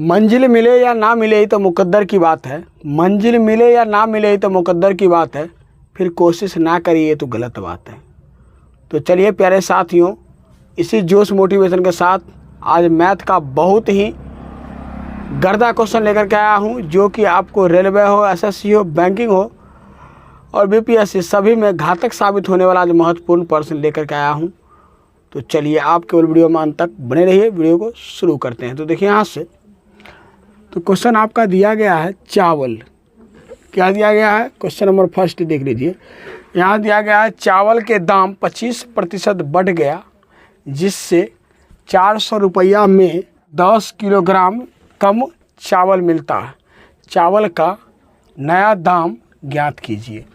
मंजिल मिले या ना मिले ही तो मुकद्दर की बात है। मंजिल मिले या ना मिले ही तो मुकद्दर की बात है। फिर कोशिश ना करिए तो गलत बात है। तो चलिए प्यारे साथियों, इसी जोश मोटिवेशन के साथ आज मैथ का बहुत ही गर्दा क्वेश्चन लेकर के आया हूँ, जो कि आपको रेलवे हो, एसएससी हो, बैंकिंग हो और बीपीएससी सभी में घातक साबित होने वाला आज महत्वपूर्ण प्रश्न लेकर के आया हूँ। तो चलिए आप केवल वीडियो में अंत तक बने रहिए। वीडियो को शुरू करते हैं। तो देखिए यहाँ से तो क्वेश्चन आपका दिया गया है चावल। क्या दिया गया है? क्वेश्चन नंबर फर्स्ट देख लीजिए। यहाँ दिया गया है चावल के दाम 25% बढ़ गया, जिससे 400 रुपया में 10 किलोग्राम कम चावल मिलता है। चावल का नया दाम ज्ञात कीजिए।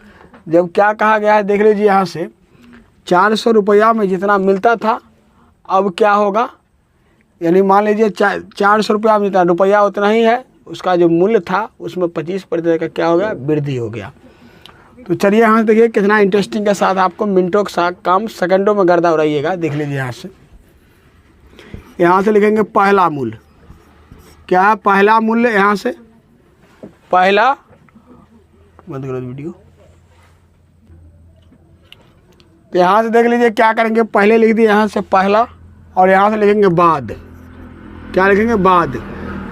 जब क्या कहा गया है देख लीजिए यहाँ से, 400 रुपया में जितना मिलता था अब क्या होगा, यानी मान लीजिए 400 रुपया में जितना रुपया उतना ही है, उसका जो मूल्य था उसमें 25% का क्या हो गया, वृद्धि हो गया। तो चलिए यहाँ से देखिए कितना इंटरेस्टिंग के साथ आपको मिनटों के साथ काम सेकंडों में गर्दा उड़ाइएगा। देख लीजिए यहाँ से लिखेंगे पहला मूल्य। क्या है पहला मूल्य? यहाँ से पहला, बंद करो वीडियो। तो यहाँ से देख लीजिए क्या करेंगे, पहले लिख दिए यहाँ से पहला और यहाँ से लिखेंगे बाद। क्या लिखेंगे? बाद।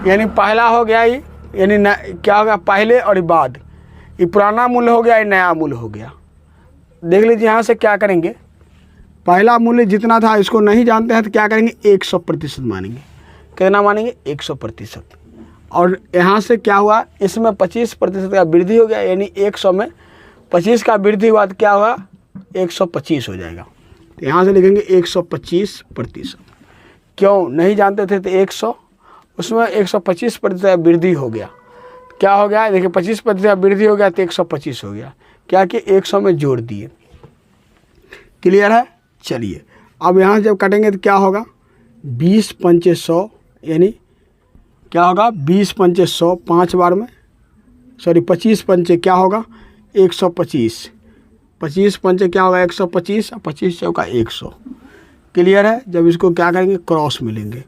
यानी पहला हो गया ये, यानी क्या हो गया पहले और बाद। ये पुराना मूल्य हो गया, ये नया मूल्य हो गया। देख लीजिए यहाँ से क्या करेंगे, पहला मूल्य जितना था इसको नहीं जानते हैं तो क्या करेंगे, 100% मानेंगे। कितना मानेंगे? 100%। और यहाँ से क्या हुआ, इसमें 25% का वृद्धि हो गया, यानी 100 में 25 का वृद्धि हुआ तो क्या हुआ, 125 हो जाएगा। तो यहाँ से लिखेंगे 125%। क्यों नहीं जानते थे तो 100, उसमें 125% वृद्धि हो गया। क्या हो गया देखिए, 25% वृद्धि हो गया तो 125 हो गया। क्या कि 100 में जोड़ दिए। क्लियर है? चलिए अब यहाँ जब काटेंगे तो क्या होगा, 20 पंचे 100, यानी क्या होगा 20 पंचे 100, 5 बार में, सॉरी 25 पंचे क्या होगा 125। 25 पंचे क्या होगा 125, 25 चौका 100। क्लियर है? जब इसको क्या करेंगे, क्रॉस मिलेंगे।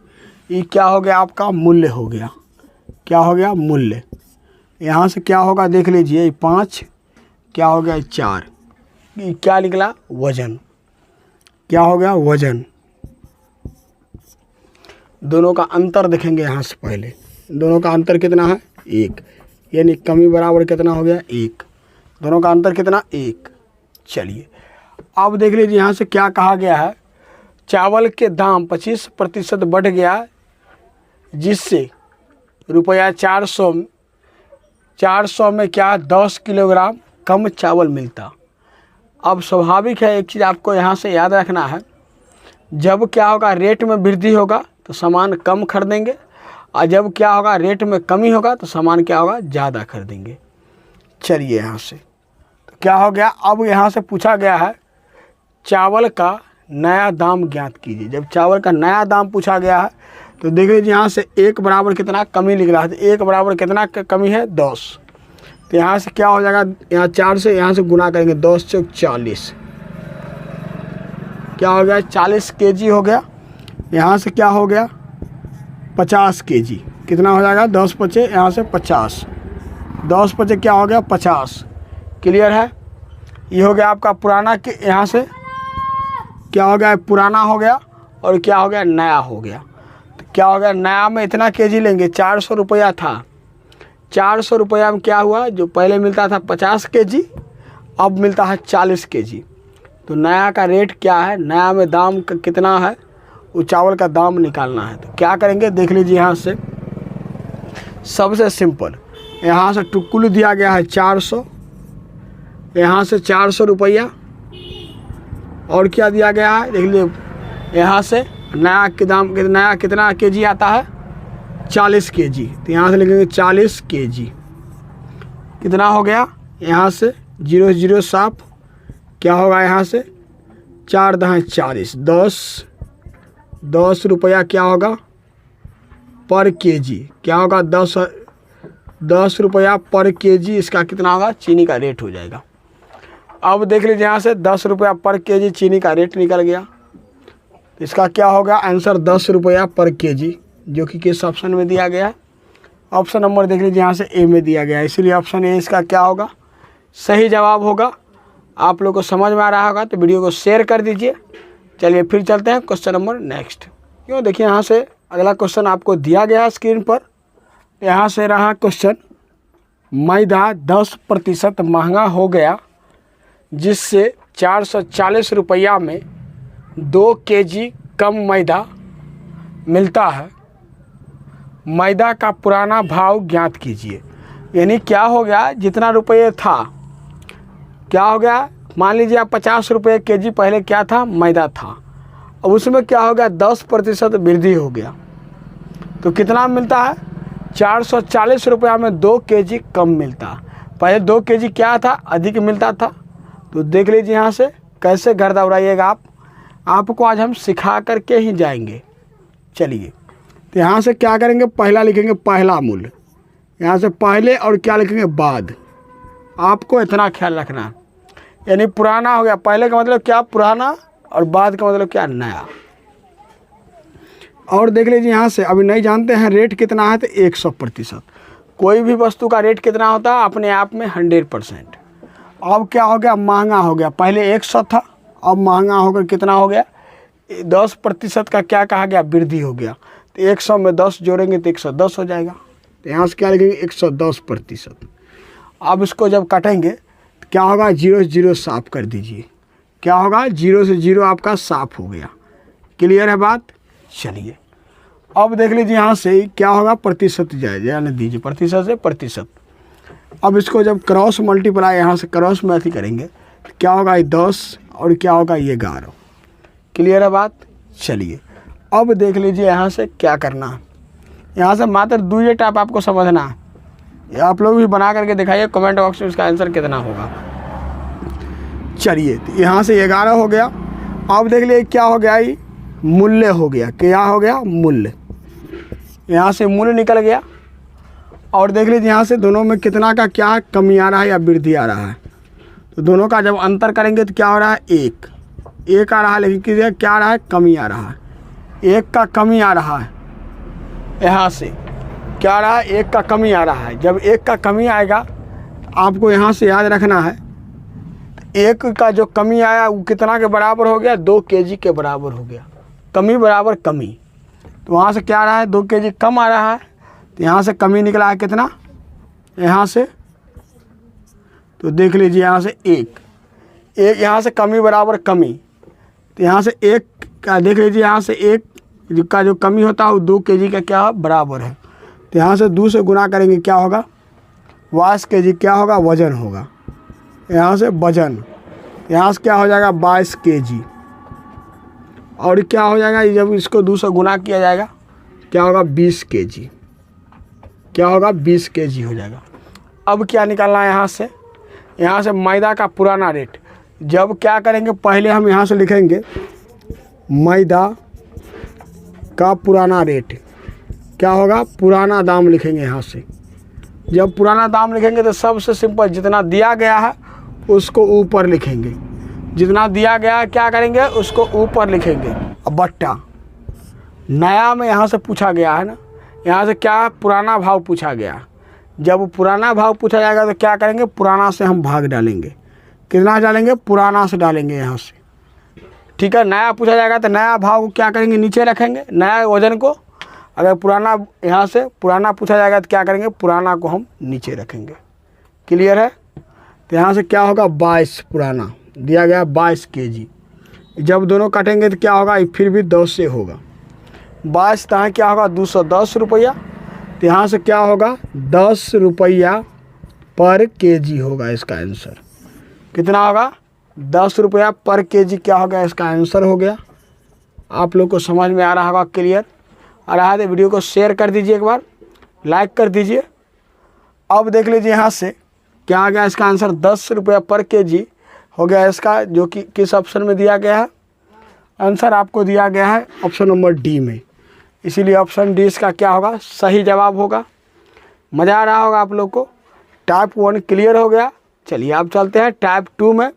ये क्या हो गया, आपका मूल्य हो गया। क्या हो गया? मूल्य। यहाँ से क्या होगा देख लीजिए, 5 क्या हो गया 4, ये क्या निकला, वजन। क्या हो गया, वजन। दोनों का अंतर देखेंगे यहाँ से पहले, दोनों का अंतर कितना है 1, यानी कमी बराबर कितना हो गया 1। दोनों का अंतर कितना 1। चलिए अब देख लीजिए यहाँ से क्या कहा गया है, चावल के दाम 25% बढ़ गया, जिससे रुपया 400 में क्या 10 किलोग्राम कम चावल मिलता। अब स्वाभाविक है, एक चीज़ आपको यहाँ से याद रखना है, जब क्या होगा रेट में वृद्धि होगा तो सामान कम खरीदेंगे, और जब क्या होगा रेट में कमी होगा तो सामान क्या होगा, ज़्यादा खरीदेंगे। चलिए यहाँ से तो क्या हो गया, अब यहाँ से पूछा गया है चावल का नया दाम ज्ञात कीजिए। जब चावल का नया दाम पूछा गया है तो देख लीजिए यहाँ से 1 बराबर कितना कमी लिख रहा है, तो 1 बराबर कितना कमी है 10। तो यहाँ से क्या हो जाएगा, यहाँ 4 से यहाँ से गुना करेंगे, 10 चौक 40, क्या हो गया 40 kg हो गया। यहाँ से क्या हो गया 50 kg, कितना हो जाएगा 10 पचे यहाँ से 50, 10 पचे क्या हो गया 50। क्लियर है? ये हो गया आपका पुराना, के यहाँ से क्या हो गया, पुराना हो गया और क्या हो गया, नया हो गया। तो क्या हो गया, नया में इतना केजी लेंगे, 400 रुपया था, 400 रुपया में क्या हुआ, जो पहले मिलता था 50 kg अब मिलता है 40 kg। तो नया का रेट क्या है, नया में दाम कितना है, वो चावल का दाम निकालना है। तो क्या करेंगे देख लीजिए यहाँ से, सबसे सिंपल यहाँ से टुकुल दिया गया है 400, यहाँ से 400 रुपया, और क्या दिया गया है देख लीजिए, यहाँ से नया के दाम, नया कितना केजी आता है 40 kg। तो यहाँ से लिखेंगे 40 kg, कितना हो गया, यहाँ से 0 0 साफ, क्या होगा यहाँ से 4 दहाई 40, 10 रुपया क्या होगा पर केजी, क्या होगा 10 रुपया पर केजी। इसका कितना होगा, चीनी का रेट हो जाएगा। अब देख लीजिए यहाँ से 10 रुपया पर केजी चीनी का रेट निकल गया। इसका क्या होगा आंसर, 10 रुपया पर केजी, जो कि किस ऑप्शन में दिया गया है, ऑप्शन नंबर देख लीजिए यहाँ से ए में दिया गया है, इसीलिए ऑप्शन ए इसका क्या होगा, सही जवाब होगा। आप लोग को समझ में आ रहा होगा तो वीडियो को शेयर कर दीजिए। चलिए फिर चलते हैं क्वेश्चन नंबर नेक्स्ट। क्यों देखिए यहाँ से अगला क्वेश्चन आपको दिया गया है स्क्रीन पर। यहाँ से रहा क्वेश्चन, मैदा 10% महंगा हो गया जिससे 440 रुपया में 2 केजी कम मैदा मिलता है। मैदा का पुराना भाव ज्ञात कीजिए। यानी क्या हो गया, जितना रुपये था क्या हो गया, मान लीजिए आप 50 रुपये केजी पहले क्या था, मैदा था। अब उसमें क्या हो गया, 10% वृद्धि हो गया तो कितना मिलता है, 440 रुपया में 2 केजी कम मिलता। पहले 2 केजी क्या था, अधिक मिलता था। तो देख लीजिए यहाँ से कैसे घर दौड़ाइएगा आप, आपको आज हम सिखा करके ही जाएंगे। चलिए तो यहाँ से क्या करेंगे, पहला लिखेंगे पहला मूल्य, यहाँ से पहले और क्या लिखेंगे बाद। आपको इतना ख्याल रखना है, यानी पुराना हो गया, पहले का मतलब क्या पुराना और बाद का मतलब क्या नया। और देख लीजिए यहाँ से अभी नहीं जानते हैं रेट कितना है तो 100%। कोई भी वस्तु का रेट कितना होता है अपने आप में 100%। अब क्या हो गया, महंगा हो गया, पहले 100 था अब महंगा होकर कितना हो गया, 10% का क्या कहा गया, वृद्धि हो गया। तो 100 में 10 जोड़ेंगे तो 110 हो जाएगा। तो यहाँ से क्या लिखेंगे 110%। अब इसको जब काटेंगे तो क्या होगा, 0 से 0 साफ कर दीजिए। क्या होगा, 0 से 0 आपका साफ हो गया। क्लियर है बात। चलिए अब देख लीजिए यहाँ से क्या होगा, प्रतिशत जाने दीजिए, प्रतिशत से प्रतिशत। अब इसको जब क्रॉस मल्टीप्लाई यहाँ से क्रॉस में अथी करेंगे तो क्या होगा, ये 10 और क्या होगा, ये 11। क्लियर है बात। चलिए अब देख लीजिए यहाँ से क्या करना है, यहाँ से मात्र 2 टाइप आपको समझना है। ये आप लोग भी बना करके दिखाइए कमेंट बॉक्स में इसका आंसर कितना होगा। चलिए तो यहाँ से 11 हो गया। अब देख लीजिए क्या हो गया, ये मूल्य हो गया। क्या हो गया, मूल्य। यहाँ से मूल्य निकल गया। और देख लीजिए यहाँ से दोनों में कितना का क्या कमी आ रहा है या वृद्धि आ रहा है। तो दोनों का जब अंतर करेंगे तो क्या हो रहा है, 1 आ रहा है, लेकिन क्या आ रहा है, कमी आ रहा है। 1 का कमी आ रहा है, यहाँ से क्या आ रहा है, 1 का कमी आ रहा है। जब 1 का कमी आएगा आपको यहाँ से याद रखना है, 1 का जो कमी आया वो कितना के बराबर हो गया, 2 केजी के बराबर हो गया। कमी बराबर कमी, तो वहाँ से क्या आ रहा है, 2 केजी कम आ रहा है। तो यहाँ से कमी निकला है कितना, यहाँ से तो देख लीजिए यहाँ से 1 यहाँ से कमी बराबर कमी। तो यहाँ से 1 का देख लीजिए, यहाँ से 1 का जो कमी होता है वो 2 केजी का क्या बराबर है। तो यहाँ से 2 से गुना करेंगे क्या होगा, 22 केजी क्या होगा, वजन होगा। यहाँ से वजन, यहाँ से क्या हो जाएगा, 22 केजी। और क्या हो जाएगा, जब इसको 2 से गुना किया जाएगा क्या होगा, 20 केजी। क्या होगा, 20 केजी हो जाएगा। अब क्या निकालना है, यहाँ से मैदा का पुराना रेट। जब क्या करेंगे, पहले हम यहाँ से लिखेंगे मैदा का पुराना रेट। क्या होगा, पुराना दाम लिखेंगे यहाँ से। जब पुराना दाम लिखेंगे तो सबसे सिंपल, जितना दिया गया है उसको ऊपर लिखेंगे। जितना दिया गया है क्या करेंगे, उसको ऊपर लिखेंगे। अब बट्टा नया में यहाँ से पूछा गया है ना, यहाँ से क्या पुराना भाव पूछा गया। जब पुराना भाव पूछा जाएगा तो क्या करेंगे, पुराना से हम भाग डालेंगे। कितना डालेंगे, पुराना से डालेंगे यहाँ से। ठीक है, नया पूछा जाएगा तो नया भाव को क्या करेंगे, नीचे रखेंगे नया वजन को। अगर पुराना यहाँ से पुराना पूछा जाएगा तो क्या करेंगे, पुराना को हम नीचे रखेंगे। क्लियर है। तो यहाँ से क्या होगा, 22 पुराना दिया गया 22 केजी। जब दोनों काटेंगे तो क्या होगा, फिर भी 10 से होगा। 22 तहाँ क्या होगा, 210 रुपया। तो यहाँ से क्या होगा, 10 रुपया पर केजी होगा इसका आंसर। कितना होगा, 10 रुपया पर केजी क्या होगा, इसका आंसर हो गया। आप लोग को समझ में आ रहा होगा। क्लियर आ रहा है तो वीडियो को शेयर कर दीजिए, एक बार लाइक कर दीजिए। अब देख लीजिए यहाँ से क्या आ गया, इसका आंसर 10 रुपया पर केजी हो गया इसका, जो कि किस ऑप्शन में दिया गया है। आंसर आपको दिया गया है ऑप्शन नंबर डी में, इसीलिए ऑप्शन डी इसका क्या होगा, सही जवाब होगा। मज़ा आ रहा होगा आप लोग को। टाइप 1 क्लियर हो गया। चलिए अब चलते हैं टाइप 2 में।